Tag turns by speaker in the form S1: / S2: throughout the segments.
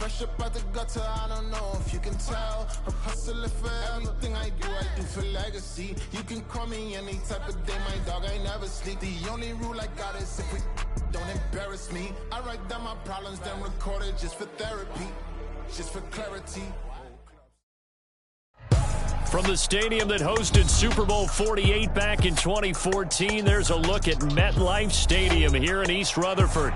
S1: fresh up out the gutter, I don't know if you can tell. I'm hustling for everything I do for legacy. You can call me any type of day, my dog, I never sleep. The only rule I got is if we don't embarrass me. I write down my problems, then record it just for therapy, just for clarity.
S2: From the stadium that hosted Super Bowl 48 back in 2014, there's a look at MetLife Stadium here in East Rutherford.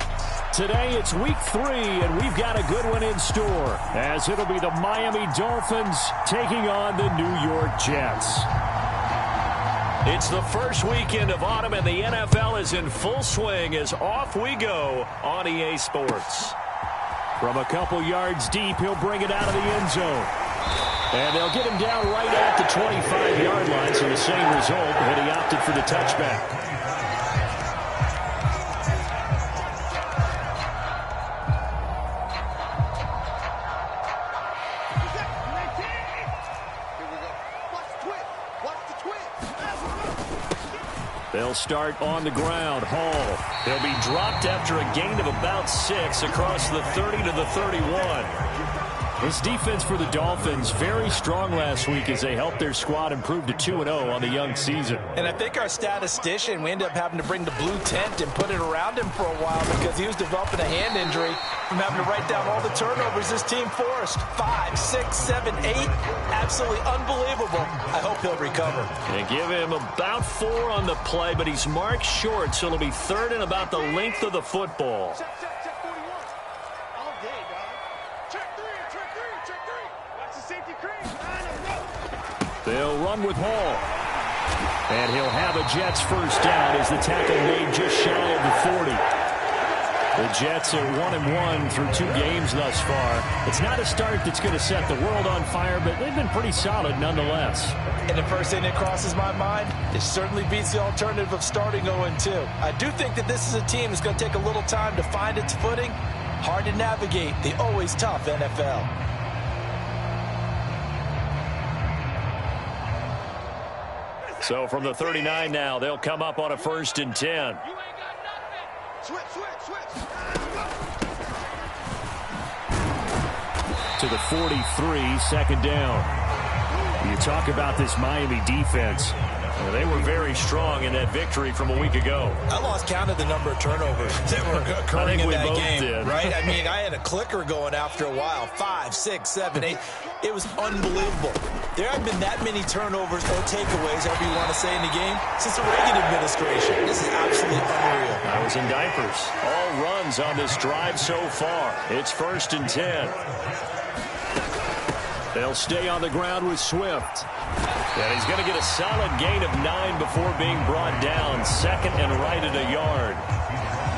S2: Today, it's week 3, and we've got a good one in store, as it'll be the Miami Dolphins taking on the New York Jets. It's the first weekend of autumn, and the NFL is in full swing as off we go on EA Sports. From a couple yards deep, he'll bring it out of the end zone. And they'll get him down right at the 25-yard line, so the same result, but he opted for the touchback. They'll start on the ground. Hall. He'll be dropped after a gain of about 6 across the 30 to the 31. This defense for the Dolphins, very strong last week as they helped their squad improve to 2-0 on the young season.
S3: And I think our statistician, we ended up having to bring the blue tent and put it around him for a while because he was developing a hand injury from having to write down all the turnovers this team forced. 5, 6, 7, 8. Absolutely unbelievable. I hope he'll recover.
S2: They give him about 4 on the play, but he's marked short, so it'll be 3rd and about the length of the football. They'll run with Hall. And he'll have a Jets first down as the tackle made just shy of the 40. The Jets are 1-1 through 2 games thus far. It's not a start that's going to set the world on fire, but they've been pretty solid nonetheless.
S3: And the first thing that crosses my mind, it certainly beats the alternative of starting 0-2. I do think that this is a team that's going to take a little time to find its footing. Hard to navigate the always tough NFL.
S2: So from the 39 now, they'll come up on a 1st and 10. To the 43, 2nd down. You talk about this Miami defense. Well, they were very strong in that victory from a week ago.
S3: I lost count of the number of turnovers that were occurring in that game, right? I mean, I had a clicker going after a while. 5, 6, 7, 8. It was unbelievable. There haven't been that many turnovers or takeaways, however you want to say, in the game since the Reagan administration. This is absolutely unreal.
S2: I was in diapers. All runs on this drive so far. It's 1st and 10. They'll stay on the ground with Swift. And he's going to get a solid gain of 9 before being brought down. 2nd and right at a yard.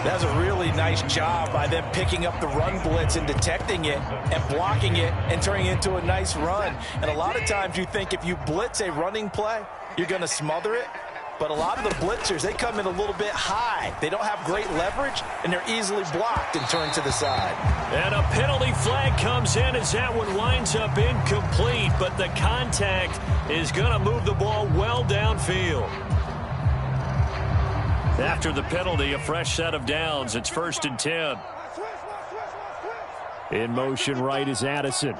S3: That was a really nice job by them picking up the run blitz and detecting it and blocking it and turning it into a nice run. And a lot of times you think if you blitz a running play, you're going to smother it. But a lot of the blitzers, they come in a little bit high. They don't have great leverage, and they're easily blocked and turned to the side.
S2: And a penalty flag comes in as that one winds up incomplete, but the contact is going to move the ball well downfield. After the penalty, a fresh set of downs. It's 1st and 10. In motion right is Addison.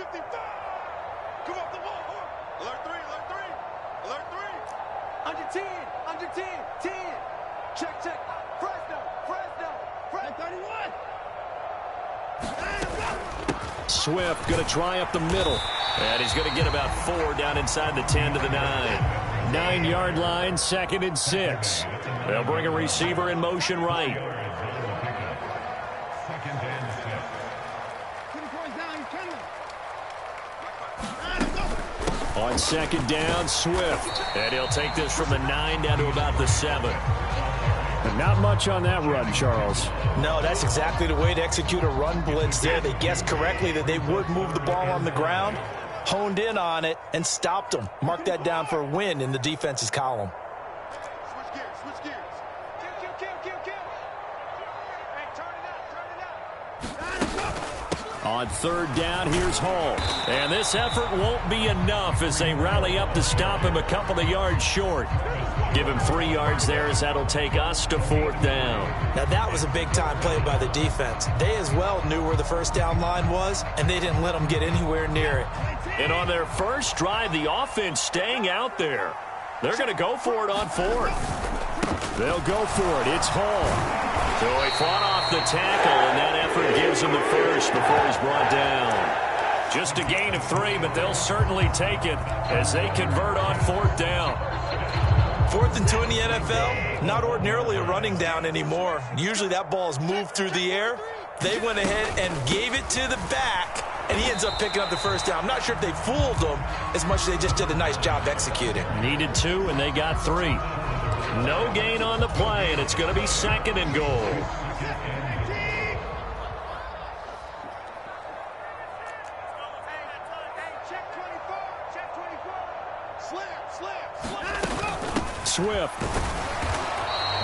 S2: Swift going to try up the middle. And he's going to get about 4 down inside the 10 to the 9. 9-yard line, 2nd and 6. They'll bring a receiver in motion right. On 2nd down, Swift. And he'll take this from the 9 down to about the 7. But not much on that run, Charles.
S3: No, that's exactly the way to execute a run blitz there. They guessed correctly that they would move the ball on the ground, honed in on it, and stopped them. Mark that down for a win in the defense's column.
S4: Switch gears. Kill. Hey, turn it up.
S2: On third down, here's Hall. And this effort won't be enough as they rally up to stop him a couple of yards short. Give him 3 yards there as that'll take us to fourth down.
S3: Now that was a big-time play by the defense. They as well knew where the first down line was, and they didn't let them get anywhere near it.
S2: And on their first drive, the offense staying out there. They're going to go for it on fourth. They'll go for it. It's Hall. So he fought off the tackle, and that effort gives him the first before he's brought down. Just a gain of 3, but they'll certainly take it as they convert on fourth down.
S3: 4th and 2 in the NFL, not ordinarily a running down anymore. Usually that ball is moved through the air. They went ahead and gave it to the back, and he ends up picking up the first down. I'm not sure if they fooled him as much as they just did a nice job executing.
S2: Needed 2, and they got 3. No gain on the play, and it's going to be 2nd and goal. Swift.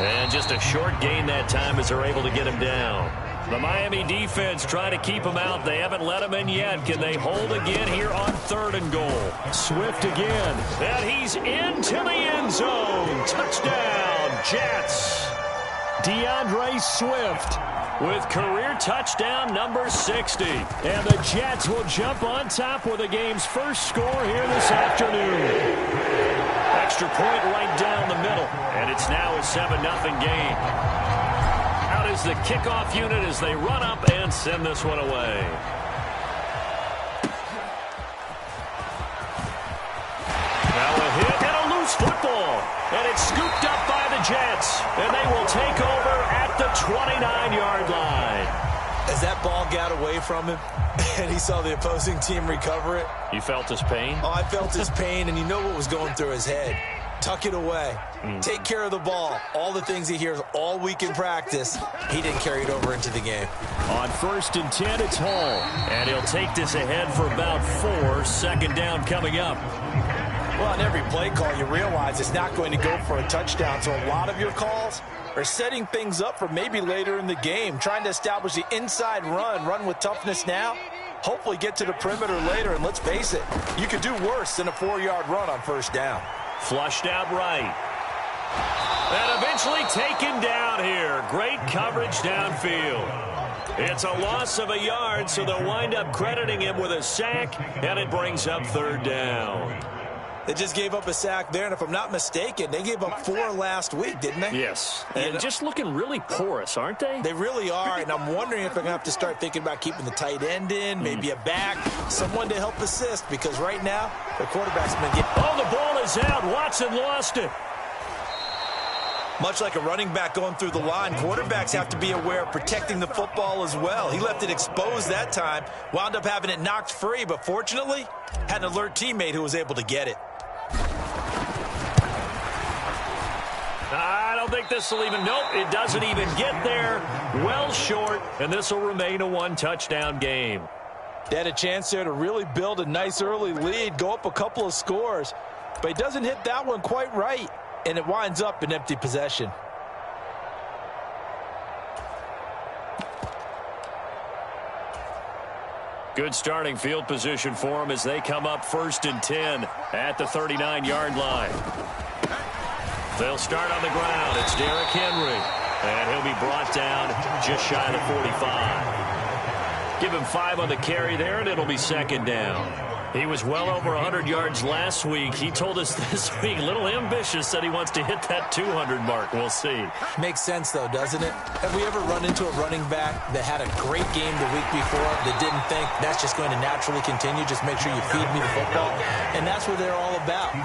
S2: And just a short gain that time as they're able to get him down. The Miami defense trying to keep him out. They haven't let him in yet. Can they hold again here on 3rd and goal? Swift again. And he's into the end zone. Touchdown, Jets. DeAndre Swift with career touchdown number 60. And the Jets will jump on top with the game's first score here this afternoon. Extra point right down the middle, and it's now a 7-0 game. Out is the kickoff unit as they run up and send this one away. Now a hit and a loose football, and it's scooped up by the Jets, and they will take over at the 29-yard line.
S3: As that ball got away from him, and he saw the opposing team recover it.
S2: You felt his pain?
S3: Oh, I felt his pain, and you know what was going through his head. Tuck it away. Take care of the ball. All the things he hears all week in practice, he didn't carry it over into the game.
S2: On 1st and 10, it's Hall. And he'll take this ahead for about 4. 2nd down coming up.
S3: Well, on every play call, you realize it's not going to go for a touchdown. So a lot of your calls are setting things up for maybe later in the game, trying to establish the inside run with toughness now, hopefully get to the perimeter later. And let's face it, you could do worse than a 4-yard run on 1st down.
S2: Flushed out right. And eventually taken down here. Great coverage downfield. It's a loss of a yard, so they'll wind up crediting him with a sack, and it brings up 3rd down.
S3: They just gave up a sack there, and if I'm not mistaken, they gave up 4 last week, didn't they?
S2: Yes. And just looking really porous, aren't they?
S3: They really are, and I'm wondering if they're going to have to start thinking about keeping the tight end in, maybe a back, someone to help assist, because right now, the quarterback's been getting...
S2: Oh, the ball is out. Watson lost it.
S3: Much like a running back going through the line, quarterbacks have to be aware of protecting the football as well. He left it exposed that time, wound up having it knocked free, but fortunately, had an alert teammate who was able to get it.
S2: I don't think this will even... Nope, it doesn't even get there. Well short, and this will remain a 1-touchdown game.
S3: They had a chance there to really build a nice early lead, go up a couple of scores, but he doesn't hit that one quite right, and it winds up an empty possession.
S2: Good starting field position for them as they come up 1st and 10 at the 39-yard line. They'll start on the ground. It's Derrick Henry, and he'll be brought down just shy of the 45. Give him 5 on the carry there, and it'll be 2nd down. He was well over 100 yards last week. He told us this week, a little ambitious, said he wants to hit that 200 mark. We'll see.
S3: Makes sense, though, doesn't it? Have we ever run into a running back that had a great game the week before that didn't think that's just going to naturally continue, just make sure you feed me the football? And that's what they're all about.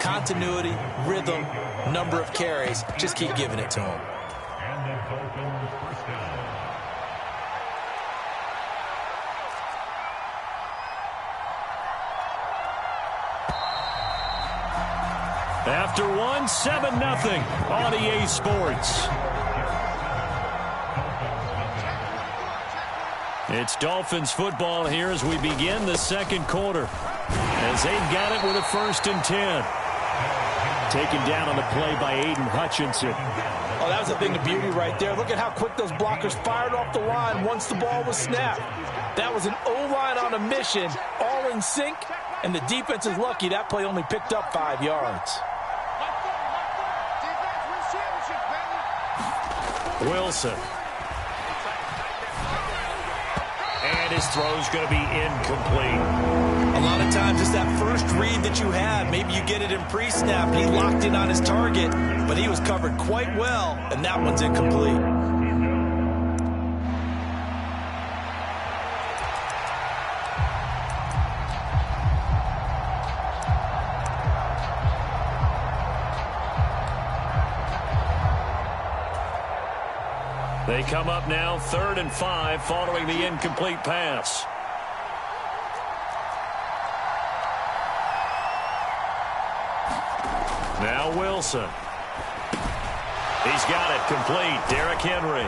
S3: Continuity, rhythm, number of carries. Just keep giving it to them.
S2: After 7-0 on EA Sports. It's Dolphins football here as we begin the 2nd quarter. As they've got it with a 1st and 10. Taken down on the play by Aiden Hutchinson.
S3: Oh, that was a thing of beauty right there. Look at how quick those blockers fired off the line once the ball was snapped. That was an O-line on a mission, all in sync, and the defense is lucky that play only picked up 5 yards.
S2: Wilson. And his throw's going to be incomplete.
S3: A lot of times it's that first read that you have. Maybe you get it in pre-snap and he locked in on his target, but he was covered quite well, and that one's incomplete.
S2: They come up now 3rd and 5 following the incomplete pass. Now Wilson. He's got it complete. Derrick Henry.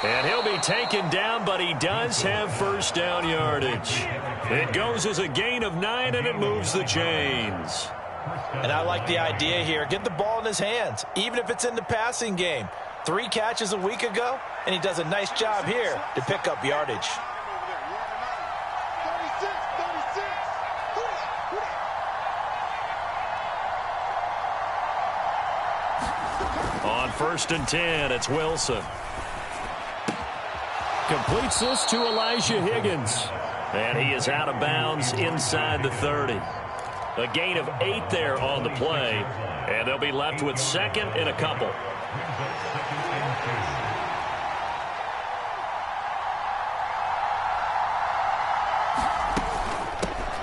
S2: And he'll be taken down, but he does have first down yardage. It goes as a gain of 9, and it moves the chains.
S3: And I like the idea here. Get the ball in his hands, even if it's in the passing game. 3 catches a week ago, and he does a nice job here to pick up yardage.
S2: On 1st and 10, it's Wilson. Completes this to Elijah Higgins. And he is out of bounds inside the 30. A gain of 8 there on the play, and they'll be left with 2nd and a couple.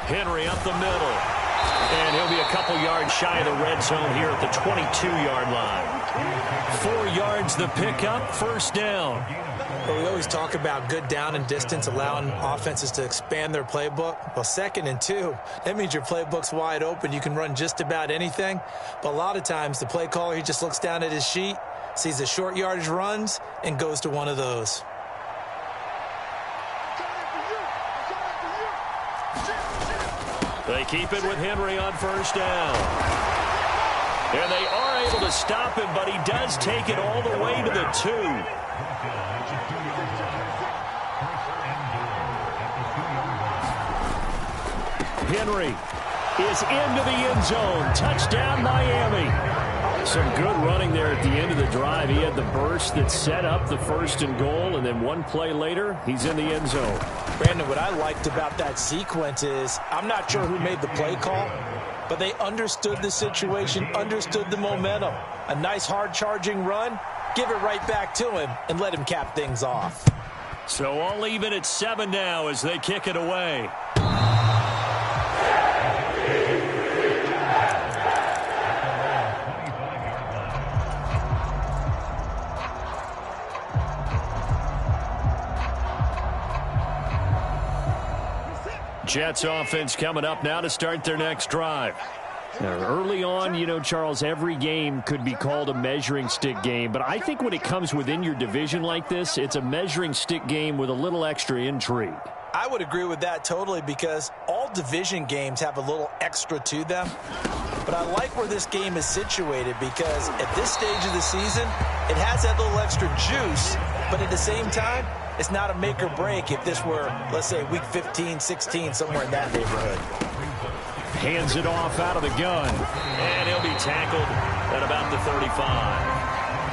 S2: Henry up the middle. And he'll be a couple yards shy of the red zone here at the 22-yard line. 4 yards the pickup, first down.
S3: Well, we always talk about good down and distance, allowing offenses to expand their playbook. Well, 2nd and 2, that means your playbook's wide open. You can run just about anything. But a lot of times the play caller, he just looks down at his sheet, sees the short yardage runs, and goes to one of those.
S2: They keep it with Henry on first down. And they are able to stop him, but he does take it all the way to the 2. Henry is into the end zone. Touchdown, Miami. Some good running there at the end of the drive. He had the burst that set up the 1st and goal, and then one play later, he's in the end zone.
S3: Brandon, what I liked about that sequence is I'm not sure who made the play call, but they understood the situation, understood the momentum. A nice hard-charging run, give it right back to him, and let him cap things off.
S2: So all even at 7 now as they kick it away. Jets offense coming up now to start their next drive. Now, early on, you know, Charles, every game could be called a measuring stick game, but I think when it comes within your division like this, it's a measuring stick game with a little extra intrigue.
S3: I would agree with that totally, because all division games have a little extra to them. But I like where this game is situated, because at this stage of the season, it has that little extra juice, but at the same time, it's not a make or break if this were, let's say, week 15, 16, somewhere in that neighborhood.
S2: Hands it off out of the gun, and he'll be tackled at about the 35.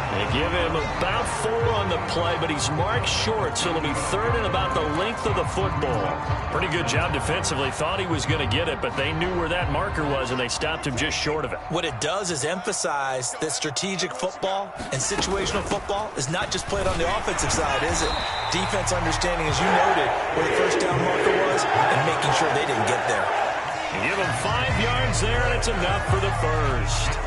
S2: They give him about 4 on the play, but he's marked short, so it'll be 3rd and about the length of the football. Pretty good job defensively. Thought he was going to get it, but they knew where that marker was, and they stopped him just short of it.
S3: What it does is emphasize that strategic football and situational football is not just played on the offensive side, is it? Defense understanding, as you noted, where the first down marker was and making sure they didn't get there.
S2: Give him 5 yards there, and it's enough for the first.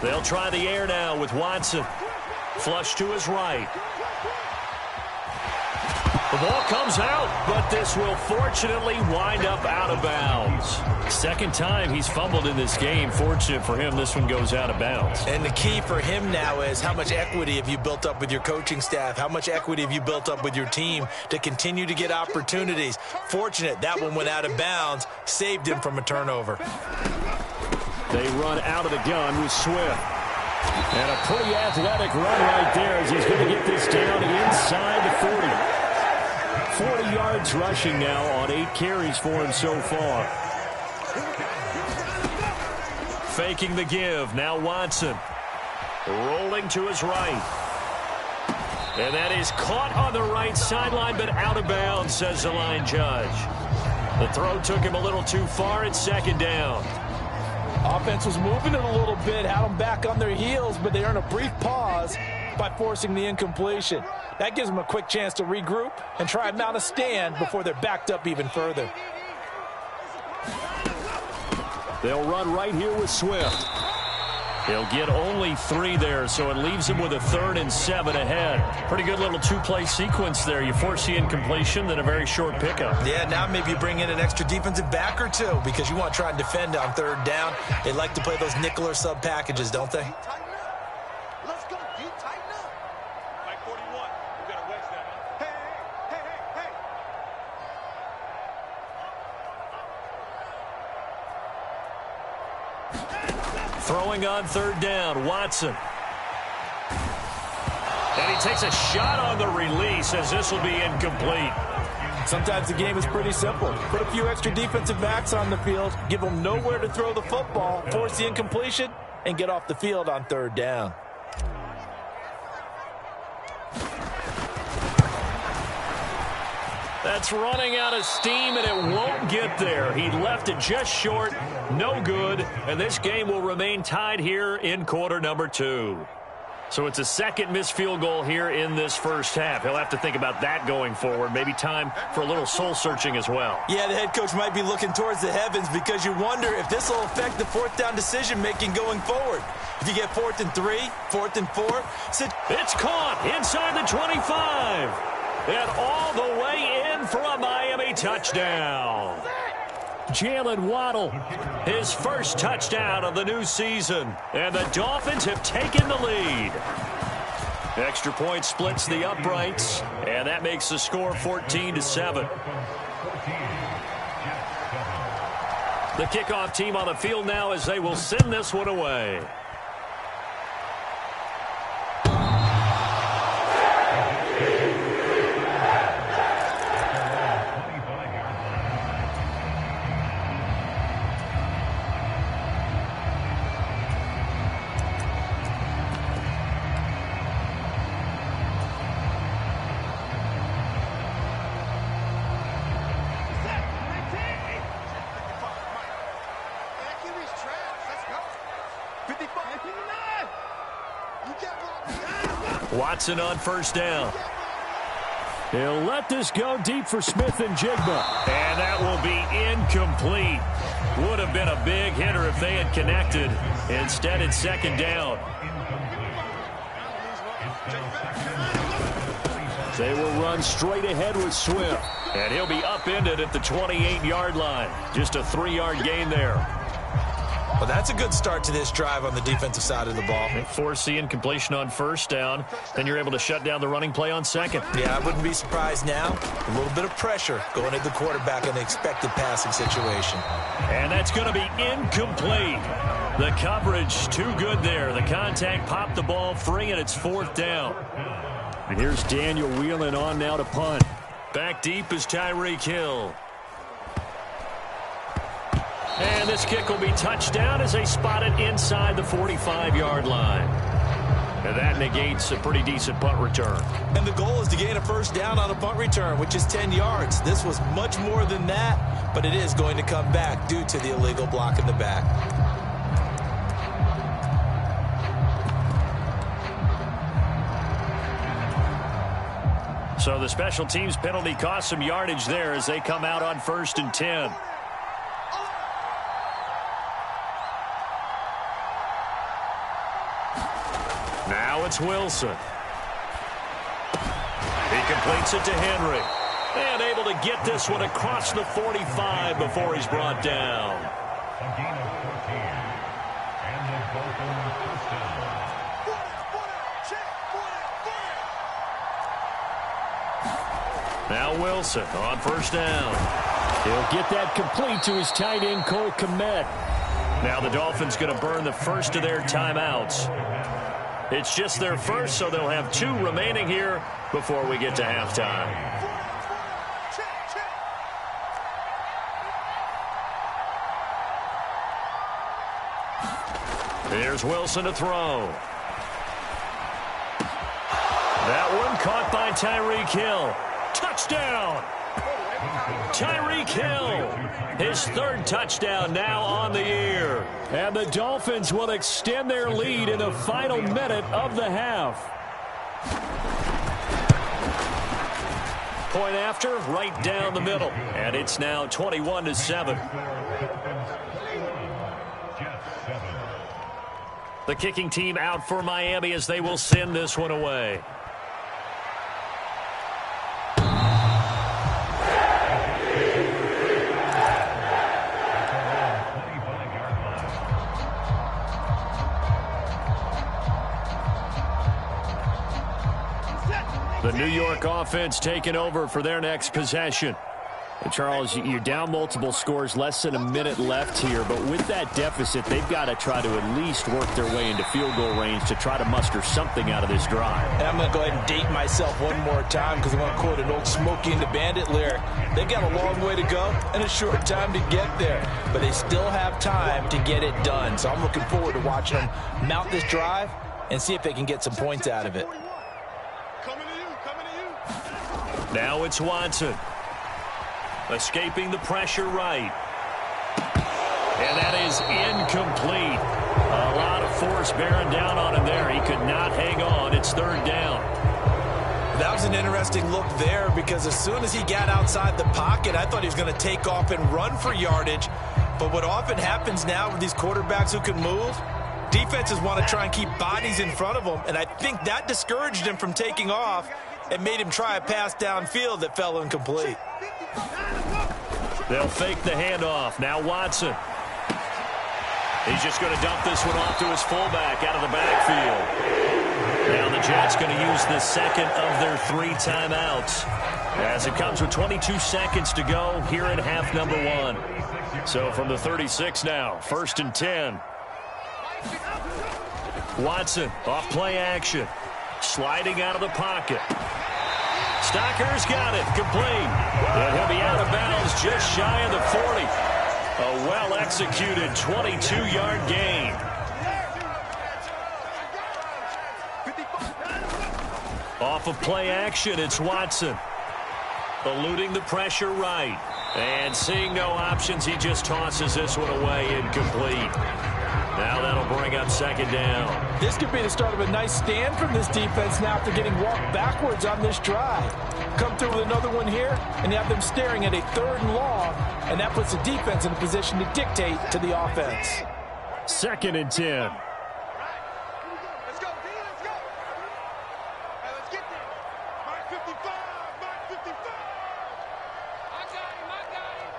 S2: They'll try the air now with Watson. Flush to his right. The ball comes out, but this will fortunately wind up out of bounds. 2nd time he's fumbled in this game. Fortunate for him, this one goes out of bounds.
S3: And the key for him now is how much equity have you built up with your coaching staff? How much equity have you built up with your team to continue to get opportunities? Fortunate that one went out of bounds, saved him from a turnover.
S2: They run out of the gun with Swift. And a pretty athletic run right there as he's going to get this down inside the 40. 40 yards rushing now on 8 carries for him so far. Faking the give. Now Watson. Rolling to his right. And that is caught on the right sideline, but out of bounds, says the line judge. The throw took him a little too far. It's second down.
S3: Offense was moving it a little bit, had them back on their heels, but they earned a brief pause by forcing the incompletion. That gives them a quick chance to regroup and try and mount a stand before they're backed up even further.
S2: They'll run right here with Swift. He'll get only 3 there, so it leaves him with a 3rd and 7 ahead. Pretty good little 2-play sequence there. You force the incompletion, then a very short pickup.
S3: Yeah, now maybe you bring in an extra defensive back or 2 because you want to try and defend on 3rd down. They like to play those nickel or sub packages, don't they?
S4: Let's go. You tighten up. Like 41. We got to wedge that up. Hey.
S2: Throwing on 3rd down, Watson. And he takes a shot on the release as this will be incomplete.
S3: Sometimes the game is pretty simple. Put a few extra defensive backs on the field, give them nowhere to throw the football, force the incompletion, and get off the field on 3rd down.
S2: That's running out of steam, and it won't get there. He left it just short, no good, and this game will remain tied here in quarter number 2. So it's a second missed field goal here in this first half. He'll have to think about that going forward. Maybe time for a little soul-searching as well.
S3: Yeah, the head coach might be looking towards the heavens because you wonder if this will affect the 4th down decision-making going forward. If you get 4th and 3, 4th and 4.
S2: It's caught inside the 25. And all the way in for a Miami touchdown. Jalen Waddle, his first touchdown of the new season. And the Dolphins have taken the lead. Extra point splits the uprights. And that makes the score 14-7. The kickoff team on the field now as they will send this one away. Watson on 1st down. He'll let this go deep for Smith and Jigba. And that will be incomplete. Would have been a big hitter if they had connected. Instead, it's 2nd down. They will run straight ahead with Swift. And he'll be upended at the 28-yard line. Just a 3-yard gain there.
S3: Well, that's a good start to this drive on the defensive side of the ball.
S2: They force the incompletion on 1st down. Then you're able to shut down the running play on 2nd.
S3: Yeah, I wouldn't be surprised now. A little bit of pressure going at the quarterback in the expected passing situation.
S2: And that's going to be incomplete. The coverage too good there. The contact popped the ball free, and it's 4th down. And here's Daniel Whelan on now to punt. Back deep is Tyreek Hill. And this kick will be touchdown as they spot it inside the 45-yard line. And that negates a pretty decent punt return.
S3: And the goal is to gain a 1st down on a punt return, which is 10 yards. This was much more than that, but it is going to come back due to the illegal block in the back.
S2: So the special teams penalty cost some yardage there as they come out on 1st and 10. Now it's Wilson. He completes it to Henry. And able to get this one across the 45 before he's brought down. Now Wilson on 1st down. He'll get that complete to his tight end, Cole Kmet. Now the Dolphins going to burn the first of their timeouts. It's just their first, so they'll have 2 remaining here before we get to halftime. Here's Wilson to throw. That one caught by Tyreek Hill. Touchdown! Tyreek Hill, his 3rd touchdown now on the year. And the Dolphins will extend their lead in the final minute of the half. Point after, right down the middle. And it's now 21-7. The kicking team out for Miami as they will send this one away. The New York offense taking over for their next possession. And Charles, you're down multiple scores, less than a minute left here. But with that deficit, they've got to try to at least work their way into field goal range to try to muster something out of this drive.
S3: And I'm going to go ahead and date myself one more time because I want to quote an old Smokey and the Bandit lyric. They've got a long way to go and a short time to get there. But they still have time to get it done. So I'm looking forward to watching them mount this drive and see if they can get some points out of it.
S2: Now it's Watson. Escaping the pressure right. And that is incomplete. A lot of force bearing down on him there. He could not hang on. It's 3rd down.
S3: That was an interesting look there because as soon as he got outside the pocket, I thought he was going to take off and run for yardage. But what often happens now with these quarterbacks who can move, defenses want to try and keep bodies in front of them. And I think that discouraged him from taking off and made him try a pass downfield that fell incomplete.
S2: They'll fake the handoff. Now Watson. He's just going to dump this one off to his fullback out of the backfield. Now the Jets going to use the 2nd of their 3 timeouts as it comes with 22 seconds to go here in half number 1. So from the 36 now, 1st and 10. Watson off play action. Sliding out of the pocket. Stocker's got it. Complete. And he'll be out of bounds just shy of the 40. A well-executed 22-yard gain. Off of play action, it's Watson. Eluding the pressure right. And seeing no options, he just tosses this one away incomplete. Now that'll bring up 2nd down.
S3: This could be the start of a nice stand from this defense now after getting walked backwards on this drive. Come through with another one here, and you have them staring at a 3rd and long, and that puts the defense in a position to dictate to the offense.
S2: 2nd and 10.
S4: Let's go, D, let's go. Hey, let's get there. Mark 55, Mark 55. I got him, I got him.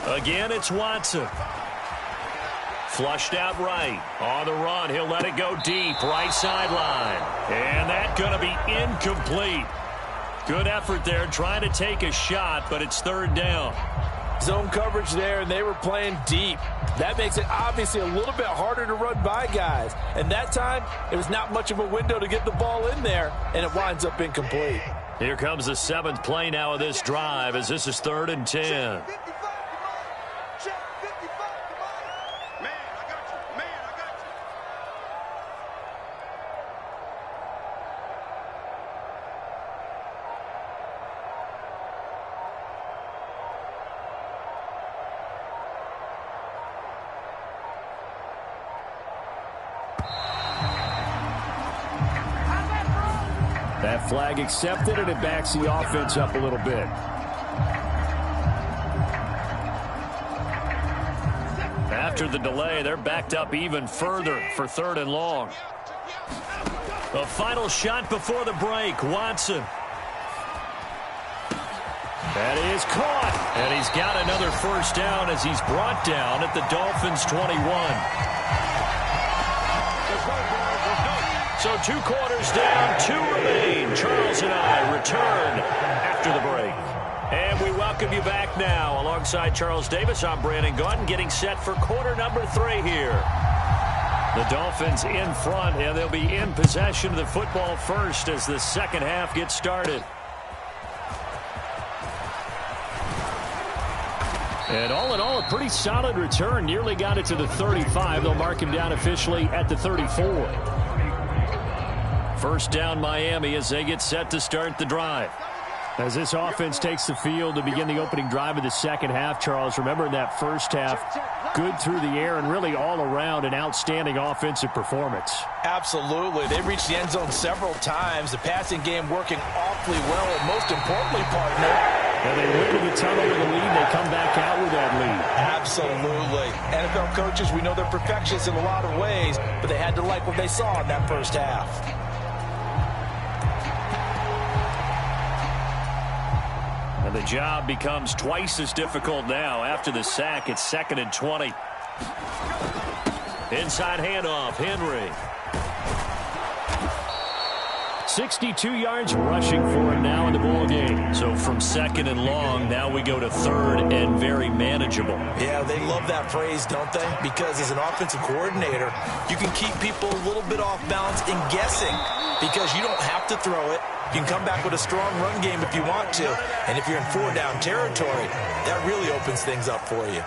S2: Again, it's Watson. Flushed out right. On the run, he'll let it go deep. Right sideline. And that's going to be incomplete. Good effort there, trying to take a shot, but it's 3rd down.
S3: Zone coverage there, and they were playing deep. That makes it obviously a little bit harder to run by guys. And that time, it was not much of a window to get the ball in there, and it winds up incomplete.
S2: Here comes the 7th play now of this drive as this is 3rd and 10. That flag accepted, and it backs the offense up a little bit. After the delay, they're backed up even further for 3rd and long. A final shot before the break. Watson. That is caught. And he's got another 1st down as he's brought down at the Dolphins' 21. So 2 quarters down, 2 remain. Charles and I return after the break. And We welcome you back now. Alongside Charles Davis, I'm Brandon Gaudin, getting set for quarter number 3 here. The Dolphins in front, and they'll be in possession of the football first as the second half gets started. And all in all, a pretty solid return. Nearly got it to the 35. They'll mark him down officially at the 34. First down, Miami, as they get set to start the drive. As this offense takes the field to begin the opening drive of the second half, Charles, remember in that first half, good through the air and really all around an outstanding offensive performance.
S3: Absolutely. They reached the end zone several times. The passing game working awfully well, and most importantly, partner,
S2: and they went to the tunnel with a lead. They come back out with that lead.
S3: Absolutely. NFL coaches, we know they're perfectionists in a lot of ways, but they had to like what they saw in that first half.
S2: And the job becomes twice as difficult now. After the sack, it's 2nd and 20. Inside handoff, Henry. 62 yards rushing for him now in the ball game. So from 2nd and long, now we go to 3rd and very manageable.
S3: Yeah, they love that phrase, don't they? Because as an offensive coordinator, you can keep people a little bit off balance and guessing because you don't have to throw it. You can come back with a strong run game if you want to. And if you're in 4-down territory, that really opens things up for you.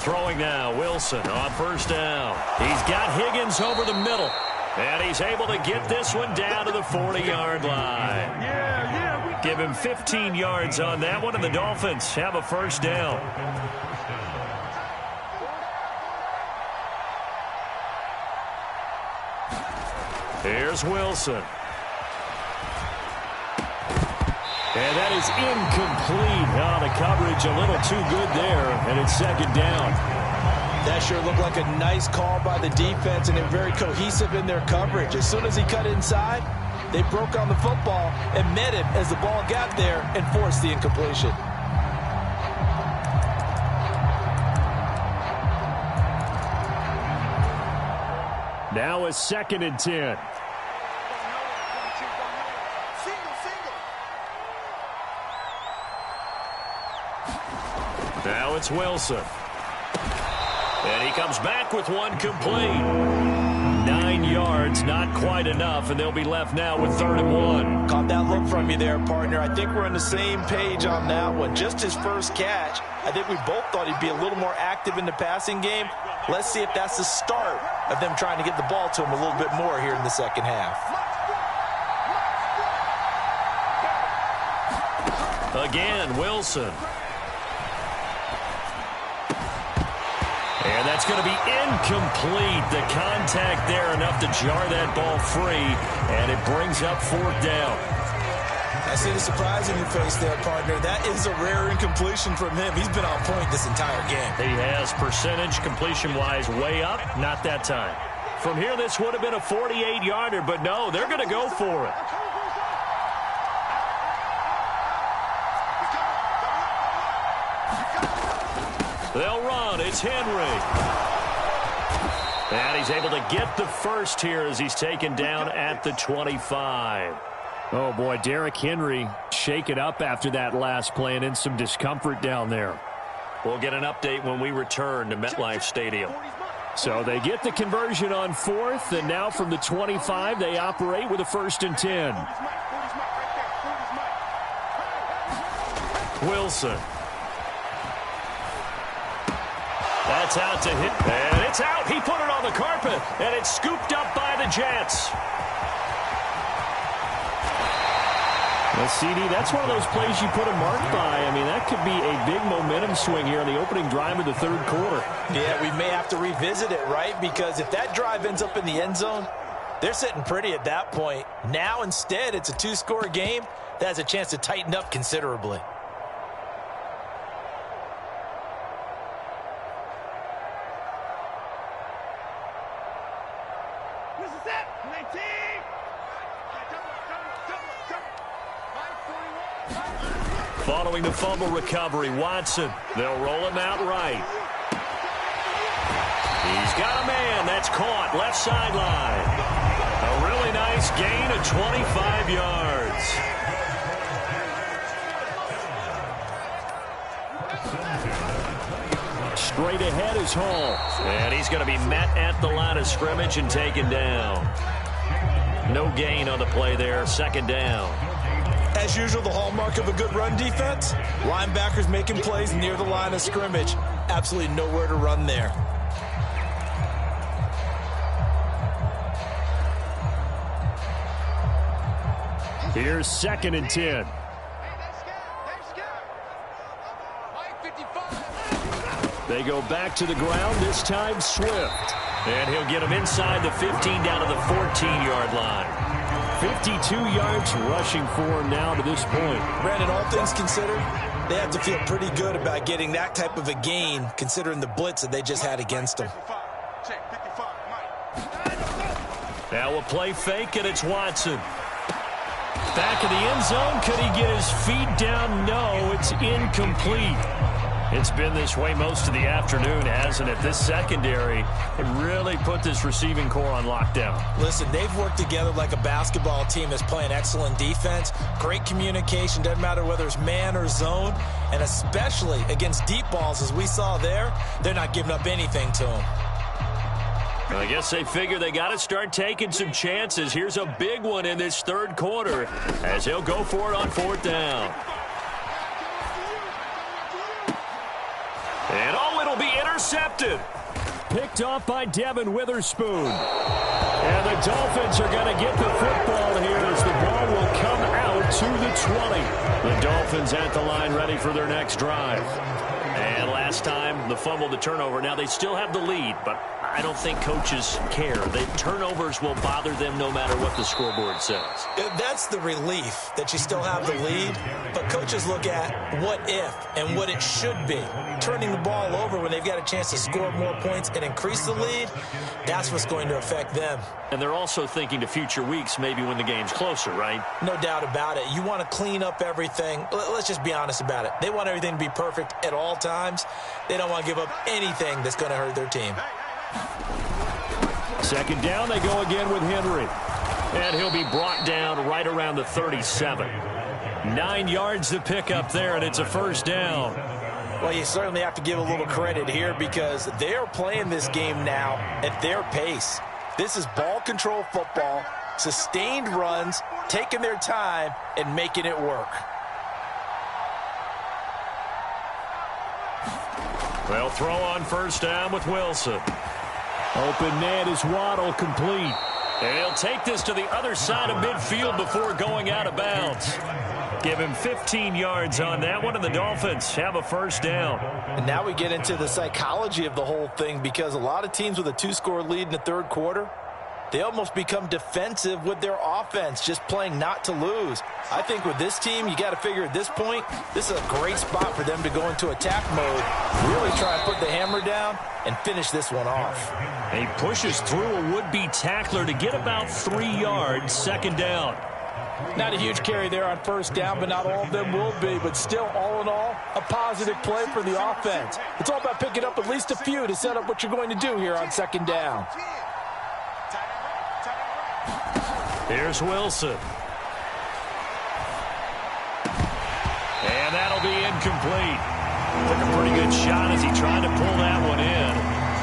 S2: Throwing now, Wilson on first down. He's got Higgins over the middle. And he's able to get this one down to the 40-yard line. Give him 15 yards on that one, and the Dolphins have a first down. Here's Wilson. And that is incomplete. Oh, the coverage a little too good there, and it's 2nd down.
S3: That sure looked like a nice call by the defense, and they're very cohesive in their coverage. As soon as he cut inside, they broke on the football and met him as the ball got there and forced the incompletion.
S2: Now a 2nd and 10. Now it's Wilson. And he comes back with one complete. 9 yards, not quite enough, and they'll be left now with 3rd and 1.
S3: Caught that look from you there, partner. I think we're on the same page on that one. Just his first catch, I think we both thought he'd be a little more active in the passing game. Let's see if that's the start of them trying to get the ball to him a little bit more here in the second half.
S2: Again, Wilson. And that's going to be incomplete. The contact there enough to jar that ball free, and it brings up 4th down.
S3: I see the surprise in your face there, partner. That is a rare incompletion from him. He's been on point this entire game.
S2: He has percentage completion-wise way up. Not that time. From here, this would have been a 48-yarder, but no, they're going to go for it. They'll run. It's Henry. And he's able to get the first here as he's taken down at the 25. Oh, boy, Derrick Henry shaken up after that last play and in some discomfort down there. We'll get an update when we return to MetLife Stadium. So they get the conversion on 4th, and now from the 25, they operate with a 1st and 10. Wilson. That's out to hit, and it's out. He put it on the carpet, and it's scooped up by the Jets. Well, CD, that's one of those plays you put a mark by. I mean, that could be a big momentum swing here in the opening drive of the 3rd quarter.
S3: Yeah, we may have to revisit it, right? Because if that drive ends up in the end zone, they're sitting pretty at that point. Now, instead, it's a 2-score game that has a chance to tighten up considerably.
S2: Following the fumble recovery, Watson. They'll roll him out right. He's got a man. That's caught. Left sideline. A really nice gain of 25 yards. Straight ahead is Hall. And he's going to be met at the line of scrimmage and taken down. No gain on the play there. Second down.
S3: As usual, the hallmark of a good run defense, linebackers making plays near the line of scrimmage. Absolutely nowhere to run there.
S2: Here's 2nd and 10. They go back to the ground, this time Swift. And he'll get him inside the 15 down to the 14-yard line. 52 yards rushing for him now to this point.
S3: Brandon, all things considered, they have to feel pretty good about getting that type of a gain, considering the blitz that they just had against them.
S2: Now a play fake, and it's Watson. Back in the end zone. Could he get his feet down? No, it's incomplete. It's been this way most of the afternoon, hasn't it? This secondary, it really put this receiving core on lockdown.
S3: Listen, they've worked together like a basketball team that's playing excellent defense. Great communication, doesn't matter whether it's man or zone. And especially against deep balls, as we saw there, they're not giving up anything to them.
S2: I guess they figure they got to start taking some chances. Here's a big one in this third quarter as he'll go for it on 4th down. And it'll be intercepted. Picked off by Devin Witherspoon. And the Dolphins are going to get the football here as the ball will come out to the 20. The Dolphins at the line ready for their next drive. And last time, the fumble, the turnover. Now they still have the lead, but I don't think coaches care. The turnovers will bother them no matter what the scoreboard says.
S3: That's the relief that you still have the lead, but coaches look at what if and what it should be. Turning the ball over when they've got a chance to score more points and increase the lead, that's what's going to affect them.
S2: And they're also thinking to future weeks, maybe when the game's closer, right?
S3: No doubt about it. You want to clean up everything. Let's just be honest about it. They want everything to be perfect at all times. They don't want to give up anything that's going to hurt their team.
S2: 2nd down, they go again with Henry. And he'll be brought down right around the 37. 9 yards to pick up there, and it's a 1st down.
S3: Well, you certainly have to give a little credit here because they're playing this game now at their pace. This is ball control football, sustained runs, taking their time, and making it work.
S2: They'll throw on 1st down with Wilson. Open man is Waddle, complete. And he'll take this to the other side of midfield before going out of bounds. Give him 15 yards on that one, and the Dolphins have a 1st down.
S3: And now we get into the psychology of the whole thing because a lot of teams with a 2-score lead in the 3rd quarter, they almost become defensive with their offense, just playing not to lose. I think with this team, you got to figure at this point, this is a great spot for them to go into attack mode, really try and put the hammer down and finish this one off.
S2: He pushes through a would-be tackler to get about 3 yards, 2nd down.
S3: Not a huge carry there on 1st down, but not all of them will be. But still, all in all, a positive play for the offense. It's all about picking up at least a few to set up what you're going to do here on 2nd down.
S2: Here's Wilson. And that'll be incomplete. Took a pretty good shot as he tried to pull that one in.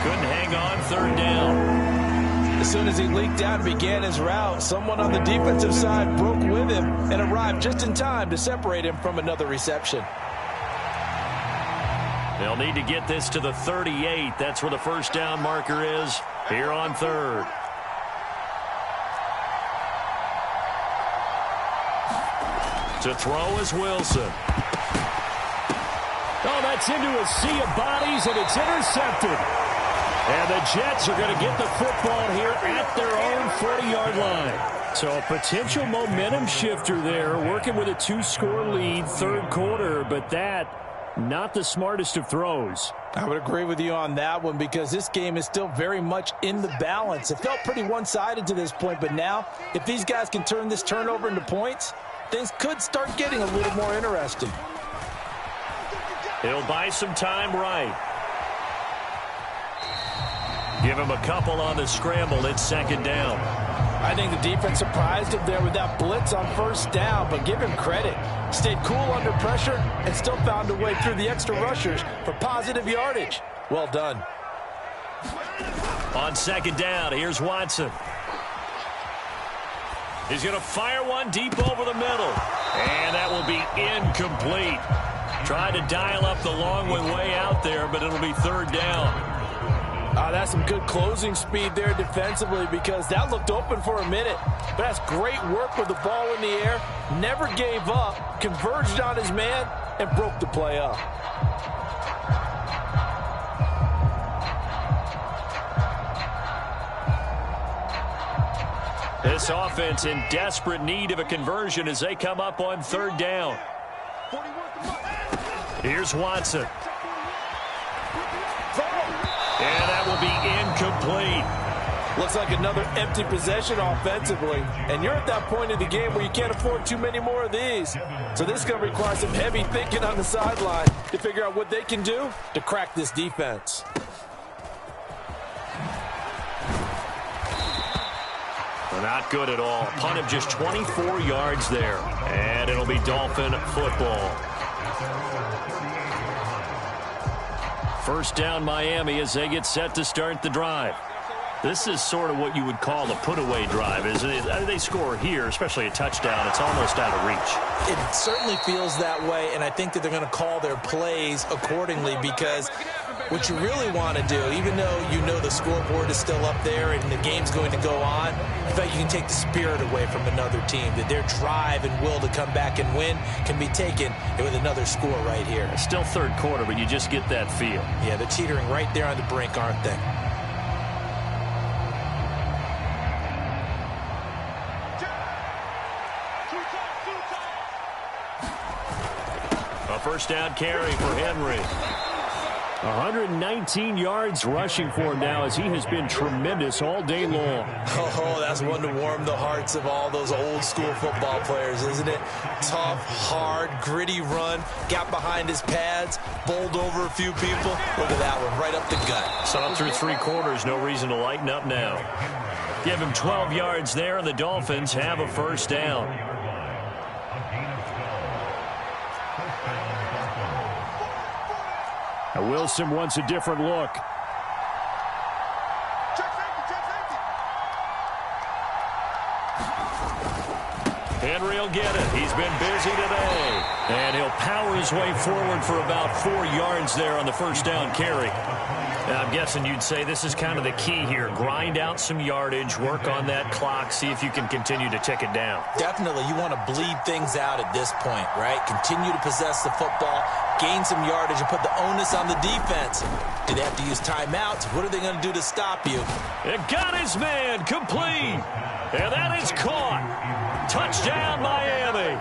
S2: Couldn't hang on 3rd down.
S3: As soon as he leaked out and began his route, someone on the defensive side broke with him and arrived just in time to separate him from another reception.
S2: They'll need to get this to the 38. That's where the 1st down marker is here on 3rd. To throw is Wilson. Oh, that's into a sea of bodies, and it's intercepted. And the Jets are going to get the football here at their own 40-yard line. So a potential momentum shifter there, working with a 2-score lead, 3rd quarter, but that, not the smartest of throws.
S3: I would agree with you on that one because this game is still very much in the balance. It felt pretty one-sided to this point, but now, if these guys can turn this turnover into points, things could start getting a little more interesting.
S2: He'll buy some time right. Give him a couple on the scramble. It's second down.
S3: I think the defense surprised him there with that blitz on first down, but give him credit. Stayed cool under pressure and still found a way through the extra rushers for positive yardage. Well done.
S2: On second down, here's Watson. He's going to fire one deep over the middle. And that will be incomplete. Tried to dial up the long way out there, but it'll be third down.
S3: That's some good closing speed there defensively because that looked open for a minute. But that's great work with the ball in the air. Never gave up, converged on his man, and broke the play up.
S2: This offense in desperate need of a conversion as they come up on third down. Here's Watson. And that will be incomplete.
S3: Looks like another empty possession offensively. And you're at that point in the game where you can't afford too many more of these. So this is going to require some heavy thinking on the sideline to figure out what they can do to crack this defense.
S2: Not good at all. Punt of just 24 yards there. And it'll be Dolphin football. First down Miami as they get set to start the drive. This is sort of what you would call a put-away drive, isn't it? They score here, especially a touchdown. It's almost out of reach.
S5: It certainly feels that way, and I think that they're going to call their plays accordingly because what you really want to do, even though you know the scoreboard is still up there and the game's going to go on, in fact, you can take the spirit away from another team, that their drive and will to come back and win can be taken with another score right here.
S2: It's still third quarter, but you just get that feel.
S5: Yeah, they're teetering right there on the brink, aren't they?
S2: A first down carry for Henry. 119 yards rushing for him now as he has been tremendous all day long.
S5: Oh, that's one to warm the hearts of all those old school football players, isn't it? Tough, hard, gritty run, got behind his pads, bowled over a few people. Look at that one, right up the gut.
S2: Saw through three quarters, no reason to lighten up now. Give him 12 yards there, and the Dolphins have a first down. Now Wilson wants a different look. Henry will get it. He's been busy today. And he'll power his way forward for about 4 yards there on the first down carry. Now, I'm guessing you'd say this is kind of the key here. Grind out some yardage, work on that clock, see if you can continue to tick it down.
S5: Definitely. You want to bleed things out at this point, right? Continue to possess the football, gain some yardage, and put the onus on the defense. Do they have to use timeouts? What are they going to do to stop you?
S2: It got his man complete. And that is caught. Touchdown, Miami.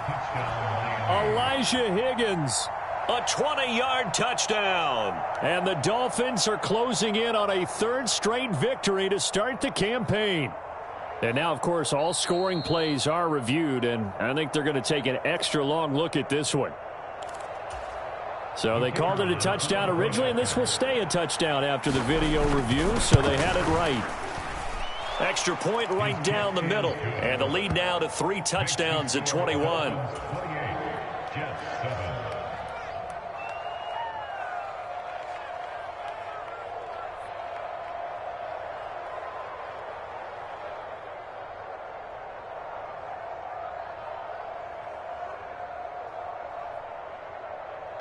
S2: Elijah Higgins. A 20-yard touchdown. And the Dolphins are closing in on a third straight victory to start the campaign. And now, of course, all scoring plays are reviewed, and I think they're going to take an extra long look at this one. So they called it a touchdown originally, and this will stay a touchdown after the video review, so they had it right. Extra point right down the middle, and the lead now to 3 touchdowns at 21.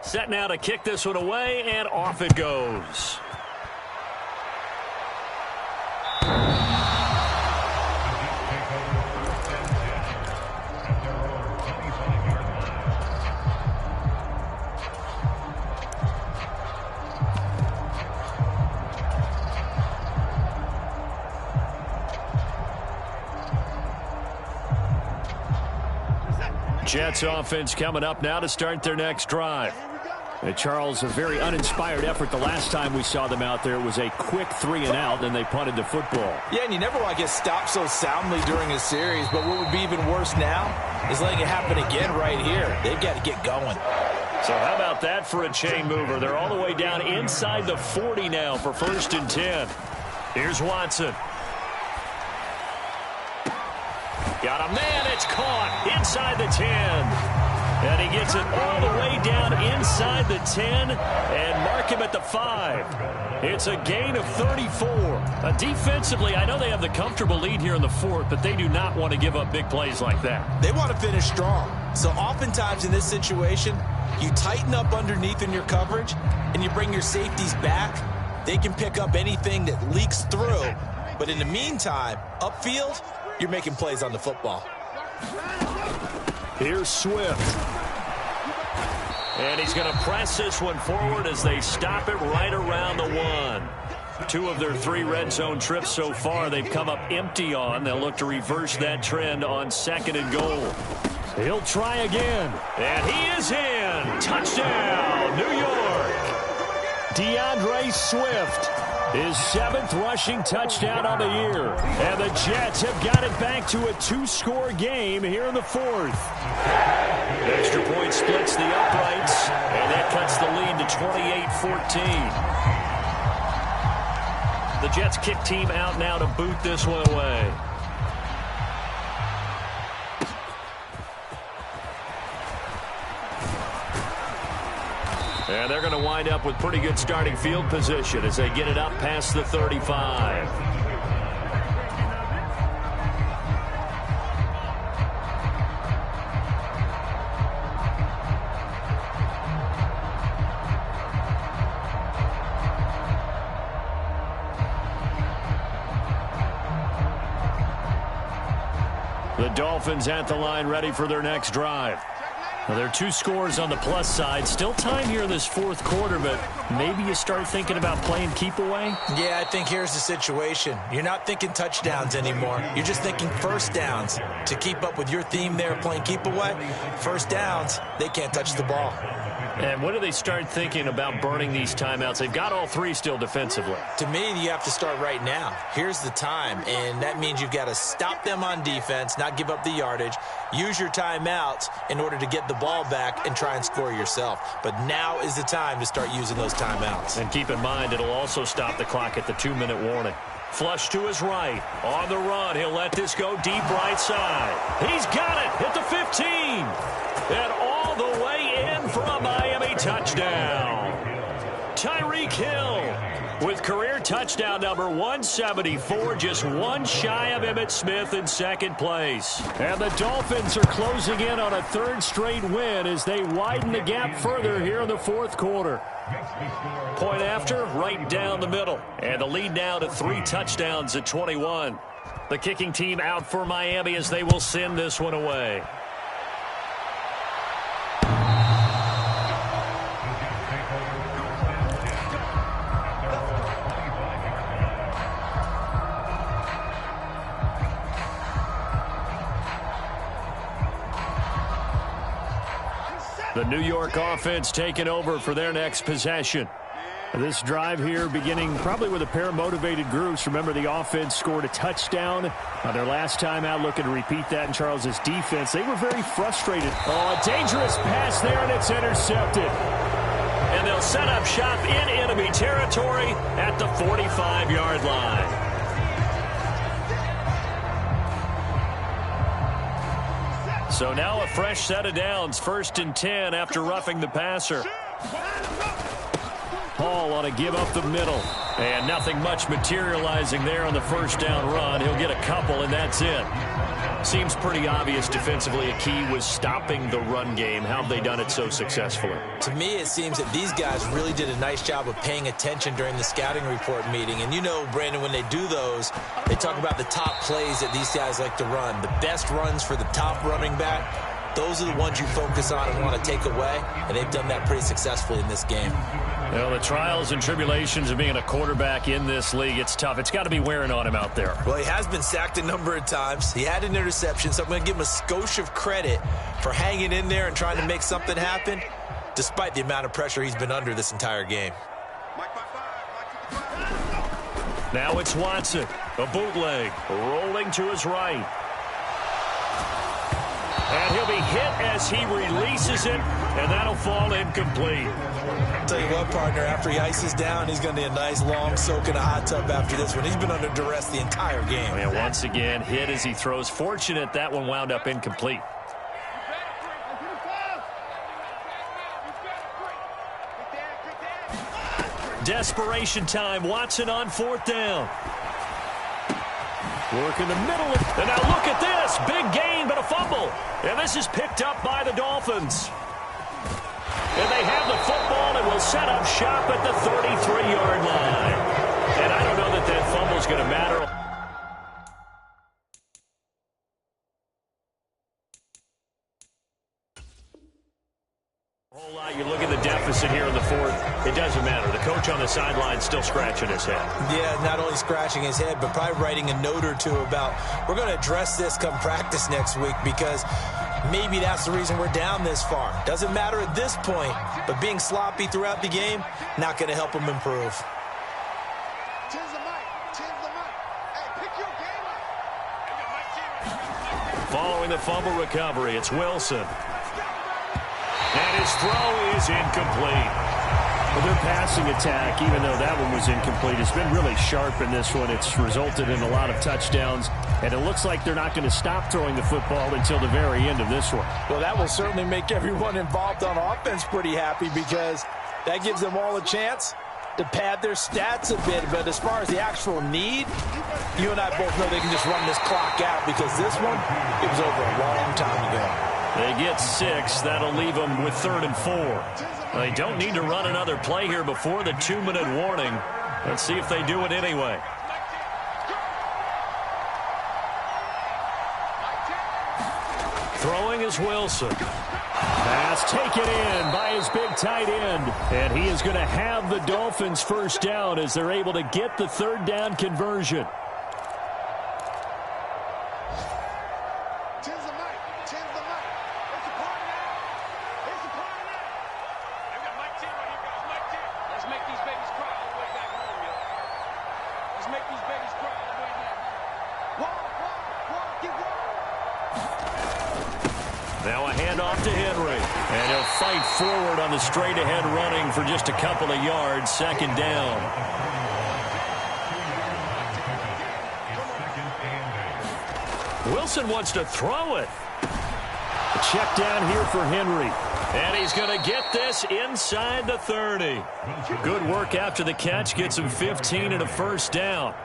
S2: Set now to kick this one away, and off it goes. Jets offense coming up now to start their next drive. And Charles, a very uninspired effort the last time we saw them out there. It was a quick 3-and-out, and they punted the football.
S5: Yeah, and you never want to get stopped so soundly during a series, but what would be even worse now is letting it happen again right here. They've got to get going.
S2: So how about that for a chain mover? They're all the way down inside the 40 now for 1st and 10. Here's Watson. Got a man. It's caught inside the 10. And he gets it all the way down inside the 10 and mark him at the 5. It's a gain of 34. Defensively, I know they have the comfortable lead here in the 4th, but they do not want to give up big plays like that.
S5: They want to finish strong. So oftentimes in this situation, you tighten up underneath in your coverage and you bring your safeties back. They can pick up anything that leaks through. But in the meantime, upfield, you're making plays on the football.
S2: Here's Swift. And he's going to press this one forward as they stop it right around the 1. 2 of their 3 red zone trips so far they've come up empty on. They'll look to reverse that trend on 2nd and goal. He'll try again. And he is in. Touchdown, New York. DeAndre Swift. His 7th rushing touchdown on the year. And the Jets have got it back to a 2-score game here in the 4th. Extra point splits the uprights, and that cuts the lead to 28-14. The Jets kick team out now to boot this one away. And they're going to wind up with pretty good starting field position as they get it up past the 35. The Dolphins at the line ready for their next drive. Well, there are 2 scores on the plus side. Still time here in this 4th quarter, but maybe you start thinking about playing keep away?
S5: Yeah, I think here's the situation. You're not thinking touchdowns anymore. You're just thinking first downs. To keep up with your theme there, playing keep away, first downs, they can't touch the ball.
S2: And when do they start thinking about burning these timeouts? They've got all 3 still defensively.
S5: To me, you have to start right now. Here's the time, and that means you've got to stop them on defense, not give up the yardage, use your timeouts in order to get the ball back and try and score yourself. But now is the time to start using those timeouts.
S2: And keep in mind, it'll also stop the clock at the 2-minute warning. Flush to his right. On the run, he'll let this go deep right side. He's got it at the 15. And all the way in for a Miami touchdown. Tyreek Hill with career touchdown number 174, just 1 shy of Emmitt Smith in 2nd place. And the Dolphins are closing in on a 3rd straight win as they widen the gap further here in the 4th quarter. Point after, right down the middle. And the lead now to 3 touchdowns at 21. The kicking team out for Miami as they will send this one away. The New York offense taking over for their next possession. This drive here beginning probably with a pair of motivated groups. Remember, the offense scored a touchdown on their last time out, looking to repeat that in Charles's defense. They were very frustrated. Oh, a dangerous pass there, and it's intercepted. And they'll set up shop in enemy territory at the 45-yard line. So now a fresh set of downs, 1st and 10 after roughing the passer. Hall on a give up the middle. And nothing much materializing there on the 1st down run. He'll get a couple, and that's it. Seems pretty obvious defensively a key was stopping the run game. How have they done it so successfully?
S5: To me, it seems that these guys really did a nice job of paying attention during the scouting report meeting. And you know, Brandon, when they do those, they talk about the top plays that these guys like to run. The best runs for the top running back, those are the ones you focus on and want to take away. And they've done that pretty successfully in this game.
S2: Well, the trials and tribulations of being a quarterback in this league, it's tough. It's got to be wearing on him out there.
S5: Well, he has been sacked a number of times. He had an interception, so I'm going to give him a skosh of credit for hanging in there and trying to make something happen. despite the amount of pressure he's been under this entire game.
S2: Now it's Watson, a bootleg, rolling to his right. And he'll be hit as he releases it, and that'll fall incomplete.
S5: Tell you what, partner, after he ices down, he's going to need a nice long soak in a hot tub after this one. He's been under duress the entire game.
S2: And once again, hit as he throws. Fortunate that one wound up incomplete. Desperation time. Watson on 4th down. Work in the middle. And now look at this. Big gain, but a fumble. And this is picked up by the Dolphins. And they have the football and will set up shop at the 33-yard line. And I don't know that that fumble is going to matter. Whole lot. You look at the deficit here in the 4th. It doesn't matter. The coach on the sideline still scratching his head.
S5: Yeah, not only scratching his head, but probably writing a note or two about, we're going to address this come practice next week, because maybe that's the reason we're down this far. Doesn't matter at this point, but being sloppy throughout the game, not going to help him improve.
S2: Following the fumble recovery, it's Wilson. And his throw is incomplete.
S6: Well, their passing attack, even though that one was incomplete, has been really sharp in this one. It's resulted in a lot of touchdowns, and it looks like they're not going to stop throwing the football until the very end of this one.
S3: Well, that will certainly make everyone involved on offense pretty happy, because that gives them all a chance to pad their stats a bit. But as far as the actual need, you and I both know they can just run this clock out, because this one, it was over a long time ago.
S2: They get 6. That'll leave them with 3rd and 4. They don't need to run another play here before the 2-minute warning. Let's see if they do it anyway. Throwing is Wilson. Pass taken in by his big tight end. And he is going to have the Dolphins first down as they're able to get the 3rd down conversion. Now a handoff to Henry. And he'll fight forward on the straight-ahead running for just a couple of yards. 2nd down. Wilson wants to throw it.
S6: A check down here for Henry.
S2: And he's going to get this inside the 30. Good work after the catch. Gets him 15 and a first down.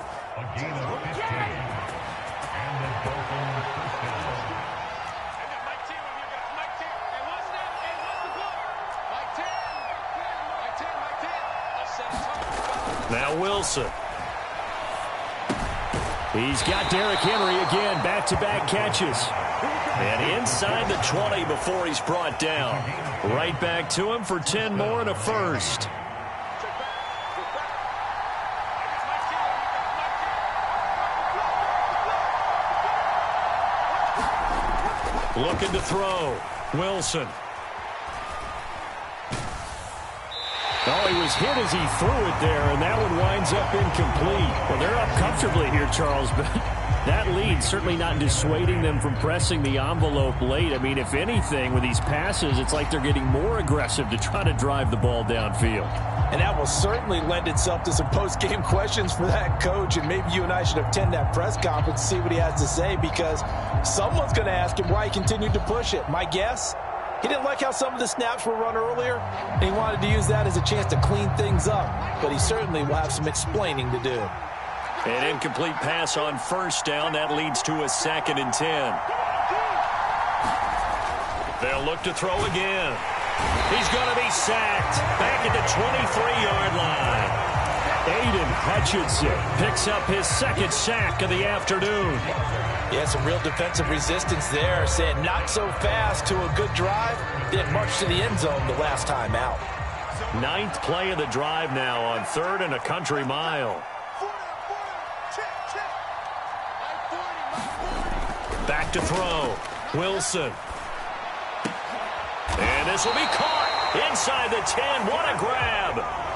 S2: Now Wilson.
S6: He's got Derrick Henry again, back-to-back catches.
S2: And inside the 20 before he's brought down. Right back to him for 10 more and a first. Looking to throw. Wilson.
S6: Oh, he was hit as he threw it there, and that one winds up incomplete. Well, they're up comfortably here, Charles, but that lead certainly not dissuading them from pressing the envelope late. I mean, if anything, with these passes, it's like they're getting more aggressive to try to drive the ball downfield.
S3: And that will certainly lend itself to some post-game questions for that coach, and maybe you and I should attend that press conference and see what he has to say, because someone's going to ask him why he continued to push it. My guess? He didn't like how some of the snaps were run earlier, and he wanted to use that as a chance to clean things up. But he certainly will have some explaining to do.
S2: An incomplete pass on first down. That leads to a 2nd and 10. They'll look to throw again. He's going to be sacked back at the 23-yard line.
S6: Aiden Hutchinson
S2: picks up his 2nd sack of the afternoon.
S5: Yeah, some real defensive resistance there, saying not so fast to a good drive. Didn't march to the end zone the last time out.
S2: 9th play of the drive now on 3rd and a country mile. Back to throw. Wilson. And this will be caught. Inside the 10, what a grab.